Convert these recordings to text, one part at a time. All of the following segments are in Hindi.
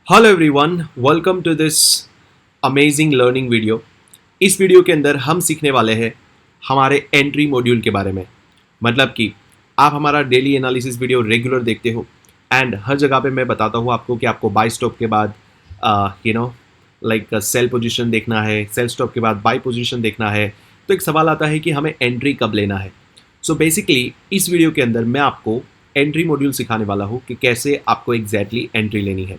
Hello everyone, welcome to this amazing learning video. इस वीडियो के अंदर हम सीखने वाले हैं हमारे एंट्री मॉड्यूल के बारे में। मतलब कि आप हमारा डेली एनालिसिस वीडियो रेगुलर देखते हो एंड हर जगह पे मैं बताता हूँ आपको कि आपको बाय स्टॉप के बाद लाइक सेल पोजीशन देखना है, सेल स्टॉप के बाद बाय पोजीशन देखना है। तो एक सवाल आता है कि हमें एंट्री कब लेना है। सो बेसिकली इस वीडियो के अंदर मैं आपको एंट्री मॉड्यूल सिखाने वाला हूँ कि कैसे आपको एग्जैक्टली एंट्री लेनी है।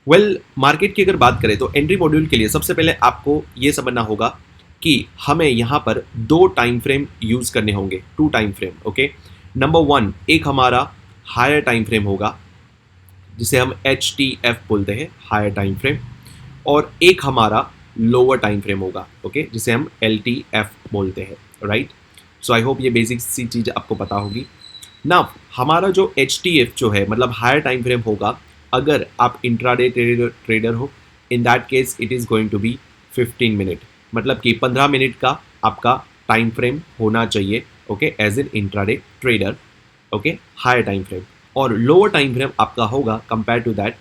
मार्केट की अगर बात करें तो एंट्री मॉड्यूल के लिए सबसे पहले आपको ये समझना होगा कि हमें यहाँ पर दो टाइम फ्रेम यूज़ करने होंगे, two time frame. Okay, number one, एक हमारा हायर टाइम फ्रेम होगा जिसे हम HTF बोलते हैं, हायर टाइम फ्रेम, और एक हमारा लोअर टाइम फ्रेम होगा, ओके, जिसे हम LTF बोलते हैं। राइट, सो आई होप ये बेसिक सी चीज़ आपको पता होगी ना। हमारा जो HTF जो है मतलब हायर टाइम फ्रेम होगा, अगर आप इंट्राडे ट्रेडर हो, in that case it is going to be 15 minute, मतलब कि 15 मिनट का आपका टाइम फ्रेम होना चाहिए, okay, as an intraday trader. Okay, higher time frame. और लोअर टाइम फ्रेम आपका होगा compare to that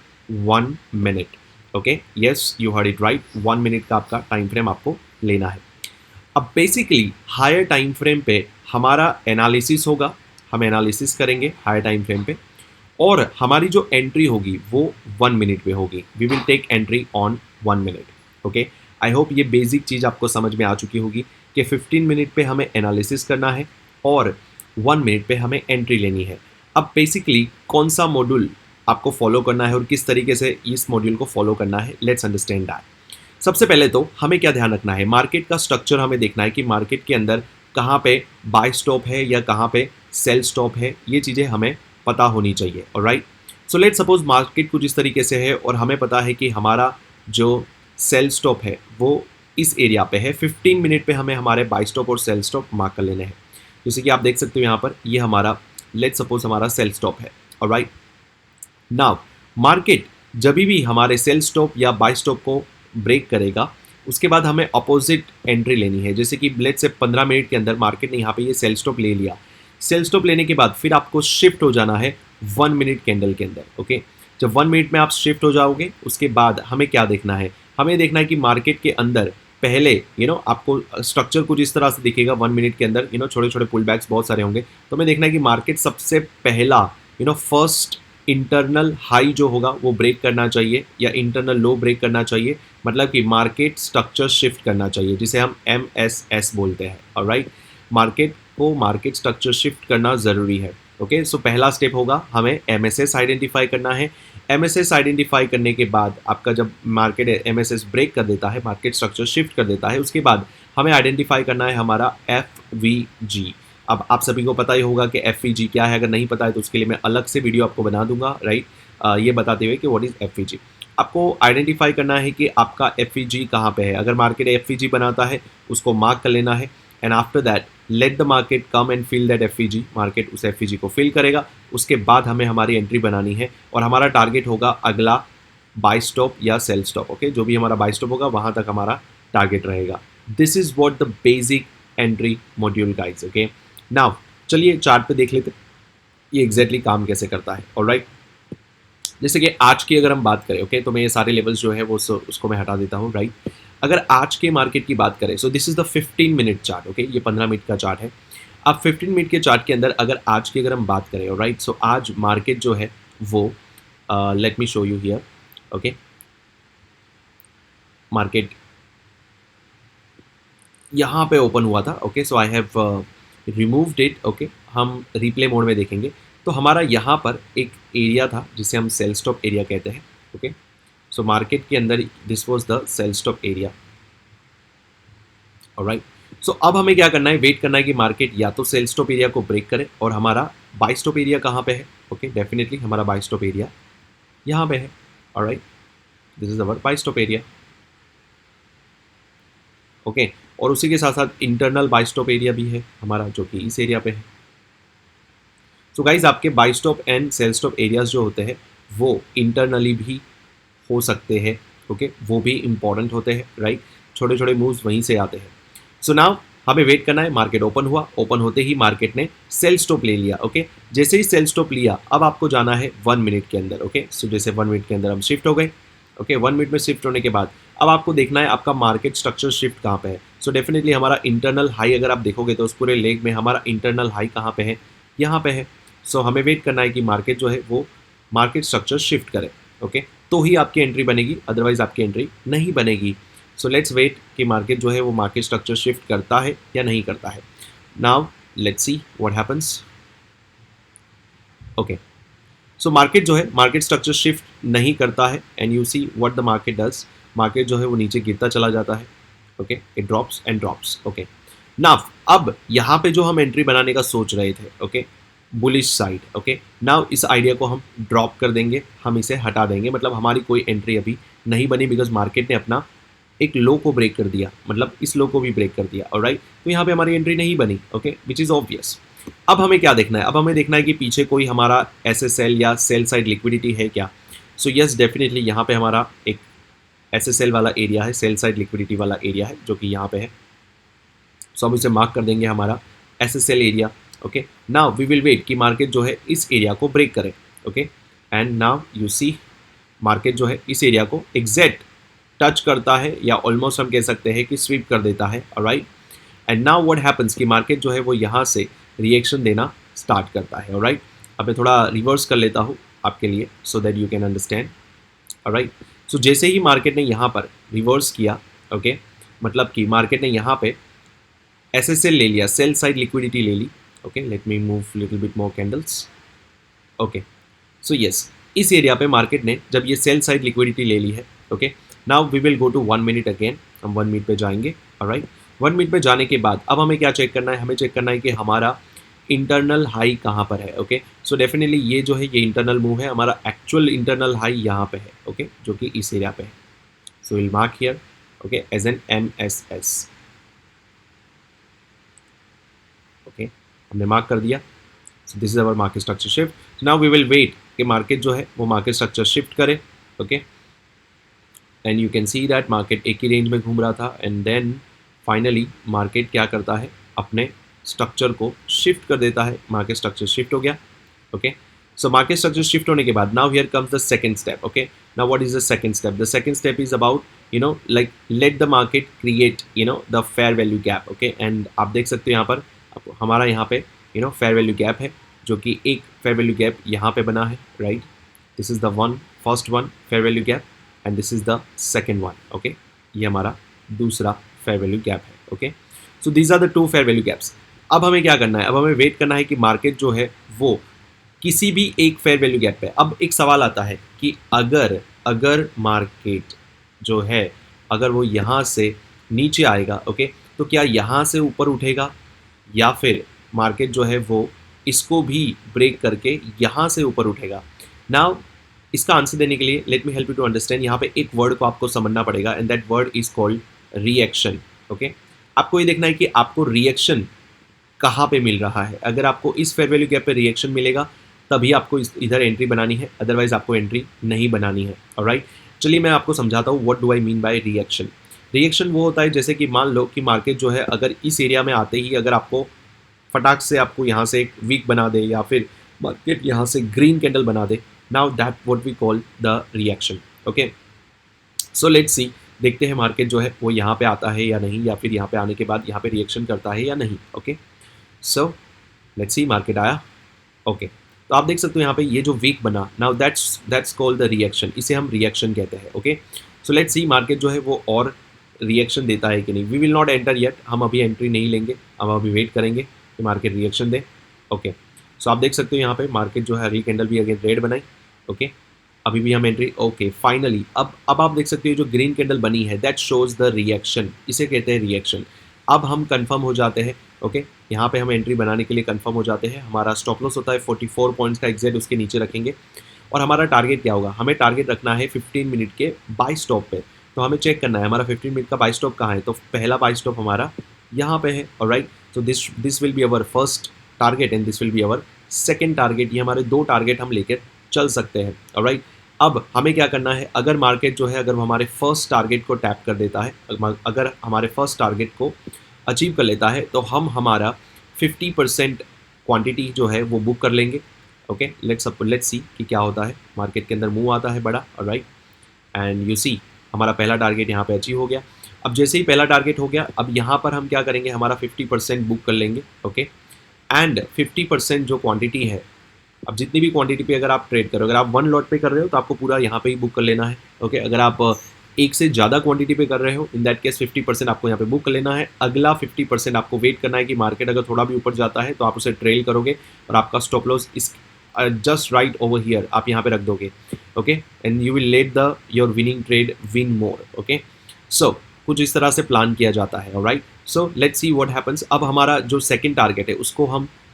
1 minute. Okay, yes, you heard it right, 1 minute का आपका टाइम फ्रेम आपको लेना है। अब बेसिकली हायर टाइम फ्रेम पे हमारा एनालिसिस होगा, हम एनालिसिस करेंगे हायर टाइम फ्रेम पे, और हमारी जो एंट्री होगी वो 1 मिनट में होगी। We will take entry on 1 minute. Okay, I hope ये बेसिक चीज़ आपको समझ में आ चुकी होगी कि 15 मिनट पे हमें एनालिसिस करना है और 1 मिनट पे हमें एंट्री लेनी है। अब बेसिकली कौन सा मॉड्यूल आपको फॉलो करना है और किस तरीके से इस मॉड्यूल को फॉलो करना है, लेट्स अंडरस्टैंड दैट। सबसे पहले तो हमें क्या ध्यान रखना है, मार्केट का स्ट्रक्चर हमें देखना है कि मार्केट के अंदर कहाँ पे बाय स्टॉप है या कहाँ पे सेल स्टॉप है, ये चीज़ें हमें पता होनी चाहिए। Alright, so let suppose market कुछ इस तरीके से है और हमें पता है कि हमारा जो सेल स्टॉप है वो इस एरिया पे है। 15 मिनट पे हमें हमारे बाय स्टॉप और सेल स्टॉप मार्क कर लेने हैं। जैसे कि आप देख सकते हो यहाँ पर, ये हमारा लेट सपोज हमारा सेल स्टॉप है। ऑलराइट, नाउ मार्केट जब भी हमारे सेल स्टॉप या बाय स्टॉप को ब्रेक करेगा, उसके बाद हमें अपोजिट एंट्री लेनी है। जैसे कि लेट से 15 मिनट के अंदर मार्केट ने यहाँ पे ये सेल स्टॉप ले लिया। सेल स्टॉप लेने के बाद फिर आपको शिफ्ट हो जाना है 1 मिनट कैंडल के अंदर। ओके, जब 1 मिनट में आप शिफ्ट हो जाओगे उसके बाद हमें क्या देखना है, हमें देखना है कि मार्केट के अंदर पहले आपको स्ट्रक्चर कुछ इस तरह से दिखेगा। 1 मिनट के अंदर छोटे छोटे पुल बैक्स बहुत सारे होंगे, तो हमें देखना है कि मार्केट सबसे पहला फर्स्ट इंटरनल हाई जो होगा वो ब्रेक करना चाहिए या इंटरनल लो ब्रेक करना चाहिए। मतलब कि मार्केट स्ट्रक्चर शिफ्ट करना चाहिए, जिसे हम MSS बोलते हैं। ऑलराइट, मार्केट को मार्केट स्ट्रक्चर शिफ्ट करना ज़रूरी है। ओके, सो पहला स्टेप होगा हमें MSS आइडेंटिफाई करना है। MSS आइडेंटिफाई करने के बाद आपका जब मार्केट MSS ब्रेक कर देता है, मार्केट स्ट्रक्चर शिफ्ट कर देता है, उसके बाद हमें आइडेंटिफाई करना है हमारा FVG। अब आप सभी को पता ही होगा कि FVG क्या है। अगर नहीं पता है तो उसके लिए मैं अलग से वीडियो आपको बना दूंगा, राइट, ये बताते हुए कि व्हाट इज़ FVG। आपको आइडेंटिफाई करना है कि आपका FVG कहाँ पे है। अगर मार्केट FVG बनाता है उसको मार्क कर लेना है, and after that let the market come and fill that FVG। Market उस FVG को फिल करेगा, उसके बाद हमें हमारी एंट्री बनानी है और हमारा टारगेट होगा अगला बाय स्टॉप या सेल स्टॉप। ओके, जो भी हमारा बाय स्टॉप होगा वहाँ तक हमारा टारगेट रहेगा। This is what the basic entry module guys. Okay, now चलिए चार्ट पे देख लेते ये एग्जैक्टली काम कैसे करता है। ऑलराइट, जैसे कि आज की अगर हम बात करें, ओके, तो मैं ये सारे लेवल्स जो है वो उसको मैं हटा देता हूँ। राइट, अगर आज के मार्केट की बात करें, सो this is the 15 minute chart. Okay, ये 15 मिनट का चार्ट है। अब 15 मिनट के चार्ट के अंदर अगर आज की अगर हम बात करें, राइट, सो आज मार्केट जो है वो let me show you here. Okay, market यहाँ पे ओपन हुआ था। Okay, so I have removed it. Okay, हम रिप्ले मोड में देखेंगे तो हमारा यहाँ पर एक एरिया था जिसे हम सेल स्टॉप एरिया कहते हैं। ओके, सो मार्केट के अंदर this was the sell stop area. Alright, so अब हमें क्या करना है, वेट करना है कि मार्केट या तो सेल स्टॉप एरिया को ब्रेक करे और हमारा बाय स्टॉप एरिया कहाँ पे है। ओके, डेफिनेटली हमारा बाय स्टॉप एरिया यहाँ पे है। Alright, this is our buy stop area. Okay, और उसी के साथ साथ इंटरनल बाय स्टॉप एरिया भी है हमारा, जो कि इस एरिया पे है। सो गाइज, आपके buy stop and sell stop areas जो होते हैं वो इंटरनली भी हो सकते हैं। ओके, वो भी इंपॉर्टेंट होते हैं। राइट, छोटे छोटे मूव्स वहीं से आते हैं। सो नाउ हमें वेट करना है, मार्केट ओपन हुआ, ओपन होते ही मार्केट ने सेल स्टॉप ले लिया। ओके, जैसे ही सेल स्टॉप लिया अब आपको जाना है 1 मिनट के अंदर। ओके, सो जैसे 1 मिनट के अंदर हम शिफ्ट हो गए, ओके 1 मिनट में शिफ्ट होने के बाद अब आपको देखना है आपका मार्केट स्ट्रक्चर शिफ्ट कहाँ पे है। सो डेफिनेटली हमारा इंटरनल हाई अगर आप देखोगे तो उस पूरे लेग में हमारा इंटरनल हाई कहाँ पे है, यहाँ पे है। सो हमें वेट करना है कि मार्केट जो है वो मार्केट स्ट्रक्चर शिफ्ट करे, ओके तो ही आपकी एंट्री बनेगी, अदरवाइज आपकी एंट्री नहीं बनेगी। सो लेट्स वेट कि मार्केट जो है वो मार्केट स्ट्रक्चर शिफ्ट करता है या नहीं करता है। Now let's see what happens. Okay so market जो है मार्केट स्ट्रक्चर शिफ्ट नहीं करता है and you see what the market does. Market जो है वो नीचे गिरता चला जाता है, okay it drops and drops. Okay now अब यहाँ पे जो हम एंट्री बनाने का सोच रहे थे, okay bullish side, okay now इस आइडिया को हम ड्रॉप कर देंगे, हम इसे हटा देंगे, मतलब हमारी कोई एंट्री अभी नहीं बनी बिकॉज मार्केट ने अपना एक लो को ब्रेक कर दिया, मतलब इस लो को भी ब्रेक कर दिया, ऑलराइट तो यहाँ पे हमारी एंट्री नहीं बनी, ओके विच इज़ ऑब्वियस। अब हमें क्या देखना है, अब हमें देखना है कि पीछे कोई हमारा SSL या सेल साइड लिक्विडिटी है क्या। सो यस डेफिनेटली यहाँ पे हमारा एक SSL वाला एरिया है, सेल साइड लिक्विडिटी वाला एरिया है जो कि यहाँ पे है। सो हम इसे मार्क कर देंगे हमारा SSL area, okay now we will wait कि मार्केट जो है इस एरिया को ब्रेक करे, okay and now you see market जो है इस एरिया को एग्जैक्ट टच करता है या ऑलमोस्ट हम कह सकते हैं कि स्वीप कर देता है, alright and now what happens कि मार्केट जो है वो यहाँ से रिएक्शन देना स्टार्ट करता है, ऑलराइट अब मैं थोड़ा रिवर्स कर लेता हूँ आपके लिए so that you can understand, alright so जैसे ही मार्केट ने यहाँ पर रिवर्स किया, ओके मतलब कि मार्केट ने यहाँ पे SSL ले लिया, सेल साइड लिक्विडिटी ले ली, okay let me move little bit more candles, okay so yes इस एरिया पे मार्केट ने जब ये सेल साइड लिक्विडिटी ले ली है, okay now we will go to 1 minute again, हम 1 मिनट पे जाएंगे, ऑलराइट 1 मिनट पे जाने के बाद अब हमें क्या चेक करना है, हमें चेक करना है कि हमारा इंटरनल हाई कहाँ पर है, ओके सो डेफिनेटली ये जो है ये इंटरनल मूव है, हमारा एक्चुअल इंटरनल हाई यहाँ पे है, ओके जो कि इस एरिया पे है। So will mark here, okay as an MSS, okay हमने मार्क कर दिया। So this is our market structure shift. Now we will wait कि मार्केट जो है वो मार्केट स्ट्रक्चर शिफ्ट करे, okay and you can see that market एक ही रेंज में घूम रहा था एंड देन फाइनली मार्केट क्या करता है, अपने स्ट्रक्चर को शिफ्ट कर देता है, मार्केट स्ट्रक्चर शिफ्ट हो गया, okay so market structure shift होने के बाद now here comes the second step, okay now what is the second step, the second step is about like late the market create the fair value gap, okay and आप देख सकते हो यहाँ पर हमारा यहाँ पे फेयर वैल्यू गैप है जो कि एक फेयर वैल्यू गैप यहाँ पे बना है, right this is the first one fair value gap and this is the second one, okay ये हमारा दूसरा फेयर वैल्यू गैप है, okay so these are the two fair value gaps. अब हमें क्या करना है, अब हमें वेट करना है कि मार्केट जो है वो किसी भी एक फेयर वैल्यू गैप पे, अब एक सवाल आता है कि अगर मार्केट जो है अगर वो यहाँ से नीचे आएगा, ओके तो क्या यहाँ से ऊपर उठेगा या फिर मार्केट जो है वो इसको भी ब्रेक करके यहाँ से ऊपर उठेगा। नाउ इसका आंसर देने के लिए let me help you to understand, यहाँ पे एक वर्ड को आपको समझना पड़ेगा and that word is called reaction, okay आपको ये देखना है कि आपको रिएक्शन कहाँ पे मिल रहा है। अगर आपको इस फेयर वैल्यू गैप पे रिएक्शन मिलेगा तभी आपको इधर एंट्री बनानी है, अदरवाइज आपको एंट्री नहीं बनानी है, ऑलराइट चलिए मैं आपको समझाता हूँ what do I mean by reaction. Reaction वो होता है जैसे कि मान लो कि मार्केट जो है अगर इस एरिया में आते ही अगर आपको फटाक से आपको यहाँ से एक वीक बना दे या फिर मार्केट यहाँ से ग्रीन कैंडल बना दे, now that what we call the reaction, okay so let's see देखते हैं मार्केट जो है वो यहाँ पे आता है या नहीं, या फिर यहाँ पे आने के बाद यहाँ पे रिएक्शन करता है या नहीं, okay so let's see market आया, ओके तो आप देख सकते हो यहाँ पे ये जो वीक बना, now that's called the reaction, इसे हम रिएक्शन कहते हैं, okay so let's see market जो है वो और रिएक्शन देता है कि नहीं। We will not enter yet, हम अभी एंट्री नहीं लेंगे, हम अभी वेट करेंगे कि मार्केट रिएक्शन दे, ओके सो आप देख सकते हो यहाँ पे मार्केट जो है अगली कैंडल भी अगेन रेड बनाई, ओके अभी भी हम एंट्री, ओके फाइनली अब आप देख सकते हो जो ग्रीन कैंडल बनी है दैट शोज द रिएक्शन, इसे कहते हैं रिएक्शन। अब हम कंफर्म हो जाते हैं, ओके यहाँ पे हम एंट्री बनाने के लिए कंफर्म हो जाते हैं। हमारा स्टॉप लॉस होता है 44 पॉइंट्स का, एग्जैक्ट उसके नीचे रखेंगे और हमारा टारगेट क्या होगा, हमें टारगेट रखना है 15 मिनट के बाई स्टॉप पे। तो हमें चेक करना है हमारा 15 मिनट का बाई स्टॉप कहाँ है, तो पहला बाई स्टॉप हमारा यहाँ पे है, ऑलराइट तो this will be our first target and this will be our second target. ये हमारे दो टारगेट हम लेकर चल सकते हैं, ऑलराइट अब हमें क्या करना है, अगर मार्केट जो है अगर वो हमारे फर्स्ट टारगेट को टैप कर देता है, अगर हमारे फर्स्ट टारगेट को अचीव कर लेता है तो हम हमारा 50% क्वांटिटी जो है वो बुक कर लेंगे, ओके लेट्स सी कि क्या होता है, मार्केट के अंदर मूव आता है बड़ा, ऑलराइट एंड यू सी हमारा पहला टारगेट यहाँ पे अचीव हो गया। अब जैसे ही पहला टारगेट हो गया, अब यहाँ पर हम क्या करेंगे, हमारा 50% बुक कर लेंगे। ओके, एंड 50% जो क्वांटिटी है, अब जितनी भी क्वांटिटी पे अगर आप ट्रेड करो, अगर आप 1 लॉट पे कर रहे हो तो आपको पूरा यहाँ पे ही बुक कर लेना है। ओके, अगर आप एक से ज़्यादा क्वांटिटी पे कर रहे हो, इन दैट केस 50% आपको यहाँ पे बुक कर लेना है। अगला 50% आपको वेट करना है कि मार्केट अगर थोड़ा भी ऊपर जाता है तो आप उसे ट्रेल करोगे और आपका स्टॉप लॉस इस जस्ट राइट ओवर हियर आप यहाँ पे रख दोगे। Okay, and you will let the your winning trade win more. Okay, so कुछ इस तरह से प्लान किया जाता है। Alright, so let's see what happens. अब हमारा जो सेकंड टारगेट है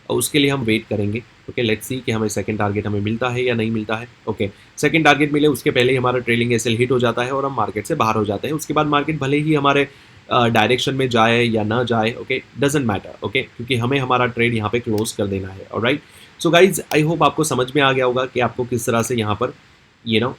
उसके लिए हम वेट करेंगे। ओके, लेट्स सी कि हमें सेकंड टारगेट हमें मिलता है या नहीं मिलता है। ओके, सेकंड टारगेट मिले उसके पहले ही हमारा ट्रेलिंग एसएल हिट हो जाता है और हम मार्केट से बाहर हो जाते हैं। उसके बाद मार्केट भले ही हमारे डायरेक्शन में जाए या ना जाए, ओके, डजेंट मैटर। ओके, क्योंकि हमें हमारा ट्रेड यहाँ पे क्लोज कर देना है। Alright, so guys I hope आपको समझ में आ गया होगा कि आपको किस तरह से यहाँ पर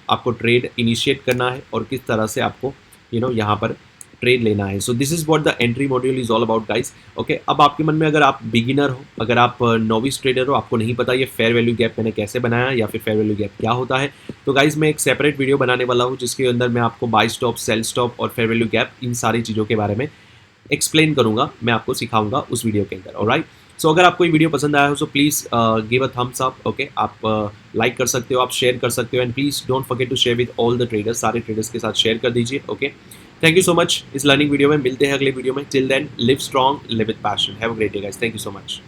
आपको ट्रेड इनिशिएट करना है और किस तरह से आपको यहाँ पर ट्रेड लेना है। सो this is what the entry module is all about guys. Okay, अब आपके मन में अगर आप बिगिनर हो, अगर आप नोविस ट्रेडर हो, आपको नहीं पता ये फेयर वैल्यू गैप मैंने कैसे बनाया या फिर फेयर वैल्यू गैप क्या होता है, तो गाइस मैं एक सेपरेट वीडियो बनाने वाला हूँ जिसके अंदर मैं आपको बाय स्टॉप, सेल स्टॉप और फेयर वैल्यू गैप इन सारी चीज़ों के बारे में एक्सप्लेन करूंगा, मैं आपको सिखाऊंगा उस वीडियो के अंदर। ऑलराइट, सो अगर आपको ये वीडियो पसंद आया हो so please give a thumbs up. Okay, आप लाइक कर सकते हो, आप शेयर कर सकते हो, and please don't forget to share with all the traders, सारे ट्रेडर्स के साथ शेयर कर दीजिए। Okay, thank you so much. इस लर्निंग वीडियो में मिलते हैं अगले वीडियो में। Till then live strong, live with passion. Have a great day guys, thank you so much.